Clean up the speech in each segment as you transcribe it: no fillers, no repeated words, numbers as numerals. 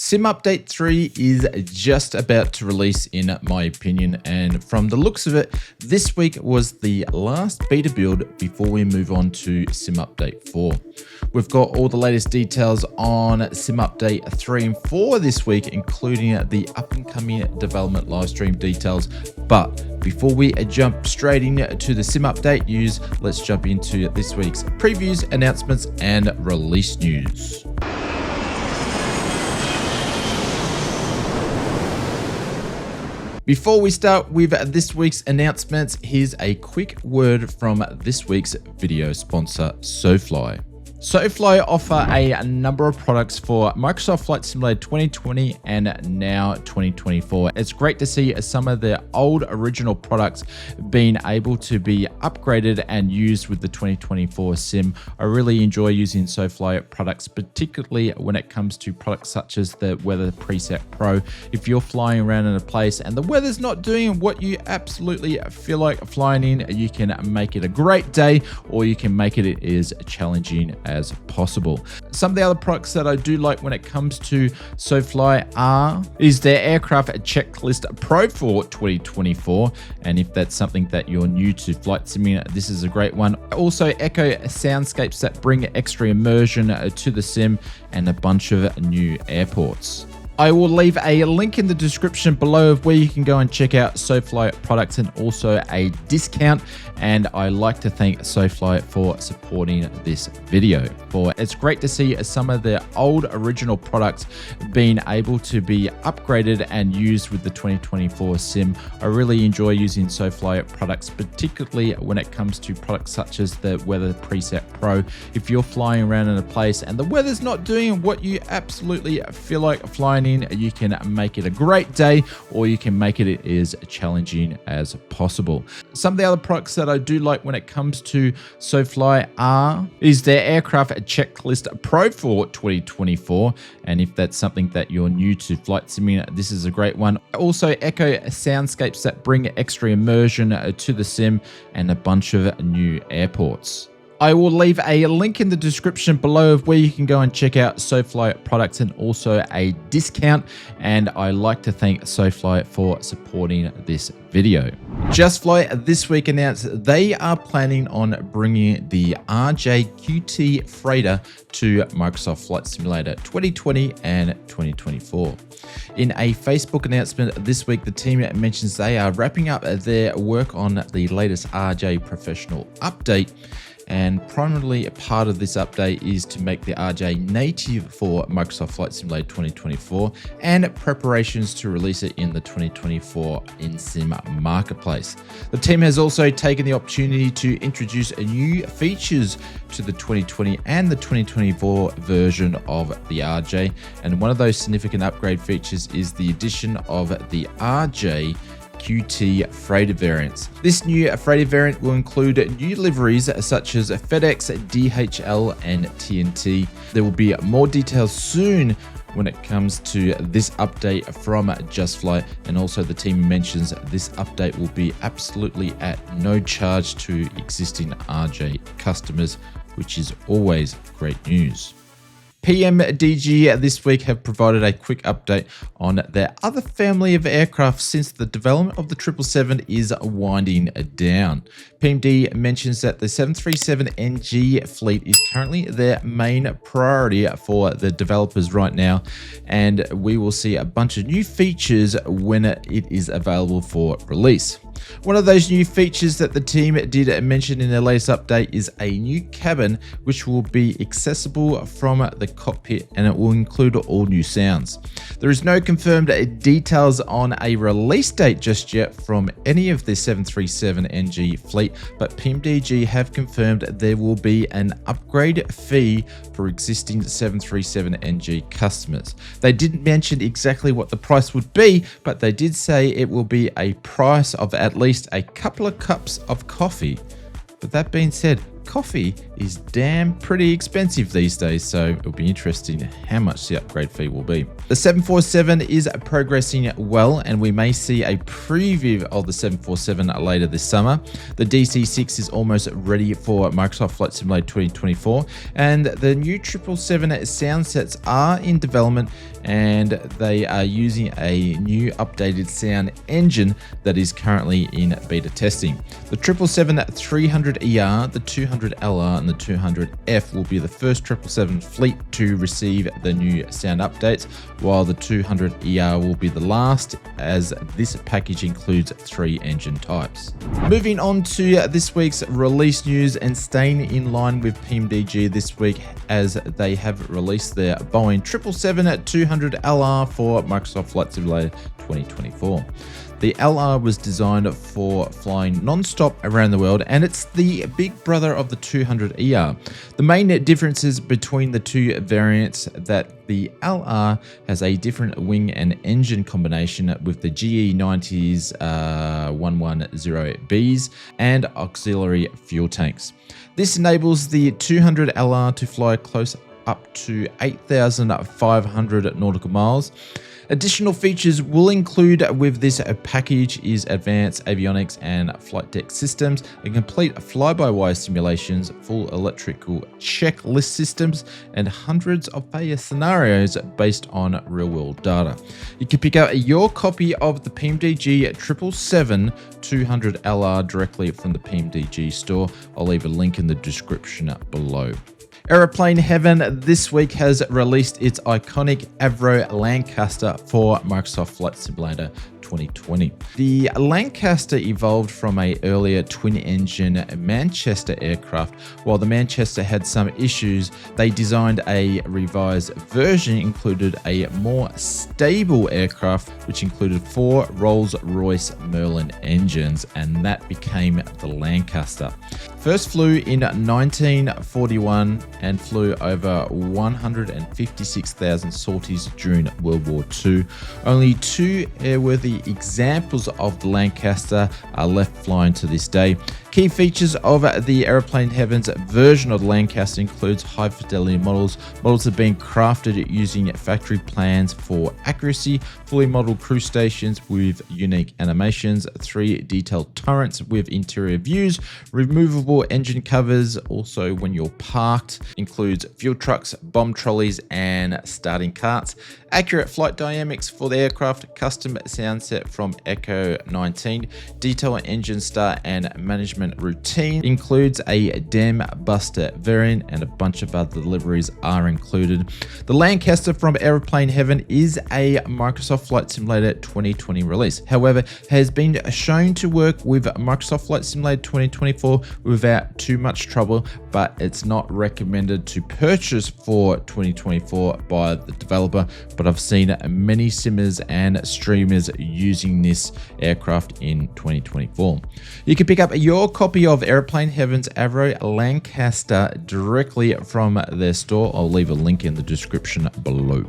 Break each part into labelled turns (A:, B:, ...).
A: Sim Update 3 is just about to release in my opinion, and from the looks of it, this week was the last beta build before we move on to Sim Update 4. We've got all the latest details on Sim Update 3 and 4 this week, including the up and coming development livestream details. But before we jump straight into the Sim Update news, let's jump into this week's previews, announcements, and release news. Before we start with this week's announcements, here's a quick word from this week's video sponsor, SU3. SU3 offer a number of products for Microsoft Flight Simulator 2020 and now 2024. It's great to see some of the old original products being able to be upgraded and used with the 2024 sim. I really enjoy using SU3 products, particularly when it comes to products such as the Weather Preset Pro. If you're flying around in a place and the weather's not doing what you absolutely feel like flying in, you can make it a great day, or you can make it as challenging as possible. Some of the other products that I do like when it comes to SU3 is their Aircraft Checklist Pro for 2024, and if that's something that you're new to flight simming, this is a great one. Also echo soundscapes that bring extra immersion to the sim, and a bunch of new airports. I will leave a link in the description below of where you can go and check out SU3 products, and also a discount. And I like to thank SU3 for supporting this video. It's great to see some of the old original products being able to be upgraded and used with the 2024 sim. I really enjoy using SU3 products, particularly when it comes to products such as the Weather Preset Pro. If you're flying around in a place and the weather's not doing what you absolutely feel like flying in, you can make it a great day, or you can make it as challenging as possible. Some of the other products that I do like when it comes to SU3 is their Aircraft Checklist Pro for 2024, and if that's something that you're new to flight simming, this is a great one. Also echo soundscapes that bring extra immersion to the sim, and a bunch of new airports. I will leave a link in the description below of where you can go and check out SU3 products, and also a discount. And I like to thank SU3 for supporting this video. Just Flight this week announced they are planning on bringing the RJ-QT freighter to Microsoft Flight Simulator 2020 and 2024. In a Facebook announcement this week, the team mentions they are wrapping up their work on the latest RJ Professional update. And primarily a part of this update is to make the RJ native for Microsoft Flight Simulator 2024, and preparations to release it in the 2024 in-sim marketplace. The team has also taken the opportunity to introduce new features to the 2020 and the 2024 version of the RJ. And one of those significant upgrade features is the addition of the RJ-QT freighter variants. This new freighter variant will include new liveries such as FedEx, DHL, and TNT. There will be more details soon when it comes to this update from Just Flight, and also the team mentions this update will be absolutely at no charge to existing RJ customers, which is always great news. PMDG this week have provided a quick update on their other family of aircraft since the development of the 777 is winding down. PMD mentions that the 737NG fleet is currently their main priority for the developers right now, and we will see a bunch of new features when it is available for release. One of those new features that the team did mention in their latest update is a new cabin, which will be accessible from the cockpit, and it will include all new sounds. There is no confirmed details on a release date just yet from any of the 737NG fleet, but PMDG have confirmed there will be an upgrade fee for existing 737NG customers. They didn't mention exactly what the price would be, but they did say it will be a price of at least a couple of cups of coffee. But that being said, coffee is damn pretty expensive these days, so it'll be interesting how much the upgrade fee will be. The 747 is progressing well, and we may see a preview of the 747 later this summer. The DC-6 is almost ready for Microsoft Flight Simulator 2024, and the new 777 sound sets are in development, and they are using a new updated sound engine that is currently in beta testing. The 777-300ER, the 200LR, and the 200F will be the first 777 fleet to receive the new sound updates, while the 200ER will be the last, as this package includes 3 engine types. Moving on to this week's release news, and staying in line with PMDG this week, as they have released their Boeing 777-200LR for Microsoft Flight Simulator 2024. The LR was designed for flying non-stop around the world, and it's the big brother of the 200ER. The main differences between the two variants that the LR has a different wing and engine combination with the GE90's 110Bs and auxiliary fuel tanks. This enables the 200LR to fly close up to 8,500 nautical miles. Additional features will include with this package is advanced avionics and flight deck systems, and complete fly-by-wire simulations, full electrical checklist systems, and hundreds of failure scenarios based on real-world data. You can pick up your copy of the PMDG 777-200LR directly from the PMDG store. I'll leave a link in the description below. Aeroplane Heaven this week has released its iconic Avro Lancaster for Microsoft Flight Simulator 2020. The Lancaster evolved from an earlier twin-engine Manchester aircraft. While the Manchester had some issues, they designed a revised version, included a more stable aircraft, which included 4 Rolls-Royce Merlin engines, and that became the Lancaster. First flew in 1941 and flew over 156,000 sorties during World War II. Only 2 airworthy examples of the Lancaster are left flying to this day. Key features of the Aeroplane Heavens version of the Lancaster includes high fidelity models. Models have been crafted using factory plans for accuracy, fully modeled crew stations with unique animations, 3 detailed turrets with interior views, removable engine covers, also when you're parked, includes fuel trucks, bomb trolleys, and starting carts. Accurate flight dynamics for the aircraft, custom sound set from Echo 19, detailed engine start and management routine, includes a dam buster variant, and a bunch of other deliveries are included. The Lancaster from Aeroplane Heaven is a Microsoft Flight Simulator 2020 release. However, has been shown to work with Microsoft Flight Simulator 2024 without too much trouble, but it's not recommended to purchase for 2024 by the developer. But I've seen many simmers and streamers using this aircraft in 2024. You can pick up your copy of Aeroplane Heaven's Avro Lancaster directly from their store. I'll leave a link in the description below.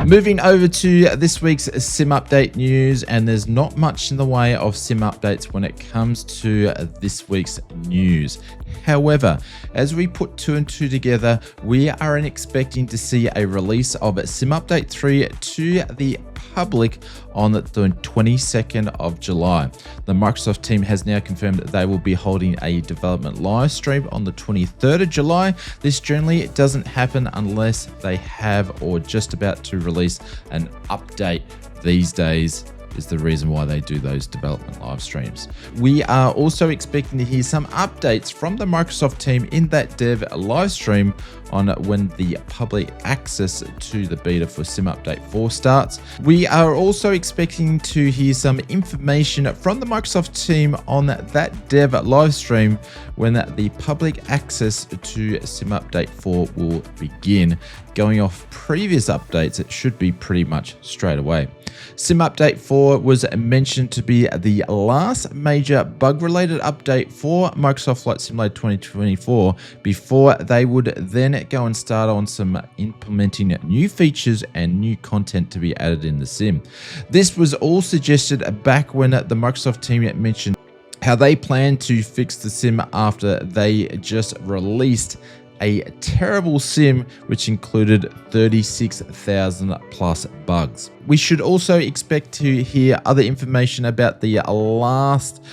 A: Moving over to this week's sim update news, and there's not much in the way of sim updates when it comes to this week's news. However, as we put 2 and 2 together, we are expecting to see a release of Sim Update 3 to the public on the 22nd of July. The Microsoft team has now confirmed that they will be holding a development live stream on the 23rd of July. This generally doesn't happen unless they have or just about to release an update these days. Is the reason why they do those development live streams. We are also expecting to hear some updates from the Microsoft team in that dev live stream on when the public access to the beta for Sim Update 4 starts. We are also expecting to hear some information from the Microsoft team on that dev live stream when the public access to Sim Update 4 will begin. Going off previous updates, it should be pretty much straight away. Sim Update 4 was mentioned to be the last major bug-related update for Microsoft Flight Simulator 2024 before they would then go and start on some implementing new features and new content to be added in the sim. This was all suggested back when the Microsoft team mentioned how they plan to fix the sim after they just released a terrible sim which included 36,000 plus bugs. We should also expect to hear other information about the last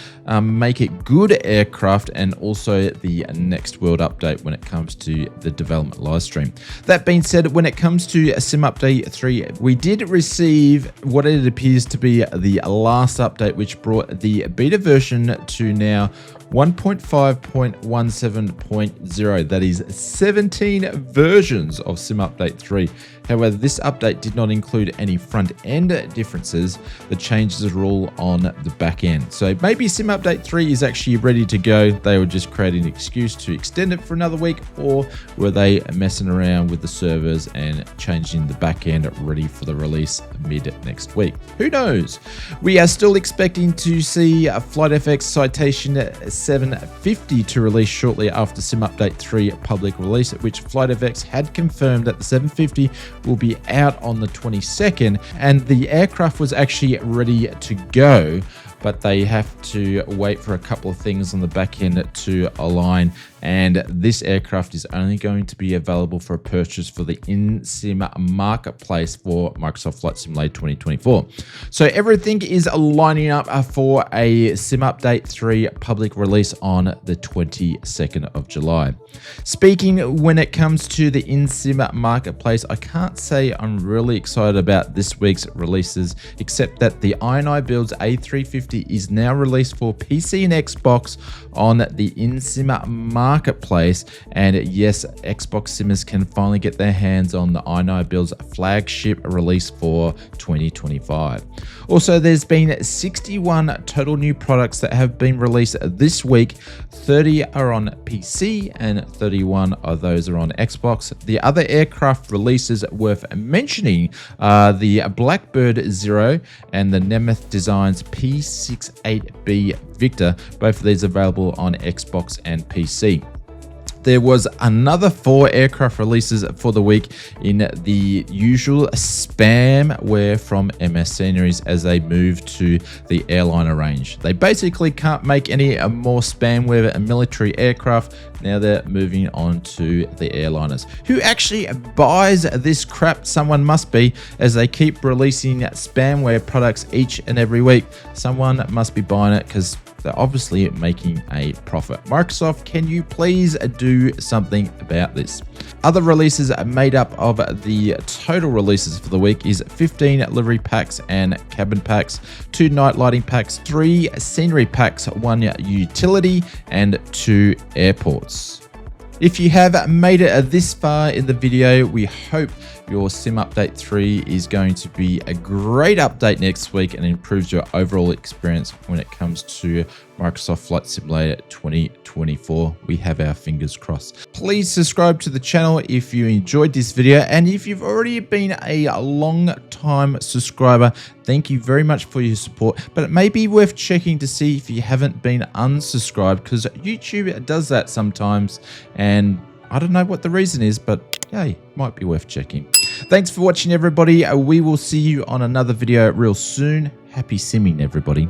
A: Make It Good aircraft and also the Next World update when it comes to the development livestream. That being said, when it comes to Sim Update 3, we did receive what it appears to be the last update, which brought the beta version to now 1.5.17.0. That is 17 versions of Sim Update 3. However, this update did not include any front-end differences. The changes are all on the back end. So maybe Sim Update 3 is actually ready to go. They were just creating an excuse to extend it for another week, or were they messing around with the servers and changing the back end ready for the release mid next week? Who knows? We are still expecting to see FlightFX Citation 750 to release shortly after Sim Update 3 public release, which FlightFX had confirmed that the 750 will be out on the 22nd, and the aircraft was actually ready to go, but they have to wait for a couple of things on the back end to align, and this aircraft is only going to be available for purchase for the in-sim marketplace for Microsoft Flight Simulator 2024. So everything is lining up for a Sim Update 3 public release on the 22nd of July. Speaking when it comes to the in-sim marketplace, I can't say I'm really excited about this week's releases, except that the INI Builds A350 is now released for PC and Xbox on the in-sim marketplace, and yes, Xbox simmers can finally get their hands on the INI Builds flagship release for 2025. Also, there's been 61 total new products that have been released this week. 30 are on PC and 31 of those are on Xbox. The other aircraft releases worth mentioning are the Blackbird Zero and the Nemeth Designs P68B Victor. Both of these are available on Xbox and PC. There was another 4 aircraft releases for the week in the usual spamware from MS Sceneries as they move to the airliner range. They basically can't make any more spamware and military aircraft. Now they're moving on to the airliners. Who actually buys this crap? Someone must be, as they keep releasing spamware products each and every week. Someone must be buying it because they're obviously making a profit. Microsoft, can you please do something about this? Other releases made up of the total releases for the week is 15 livery packs and cabin packs, 2 night lighting packs, 3 scenery packs, 1 utility, and 2 airports. If you have made it this far in the video, we hope your Sim Update 3 is going to be a great update next week and improves your overall experience when it comes to Microsoft Flight Simulator 2024. We have our fingers crossed. Please subscribe to the channel if you enjoyed this video, and if you've already been a long time subscriber, thank you very much for your support, but it may be worth checking to see if you haven't been unsubscribed, because YouTube does that sometimes, and I don't know what the reason is, but hey, might be worth checking. Thanks for watching, everybody. We will see you on another video real soon. Happy simming, everybody.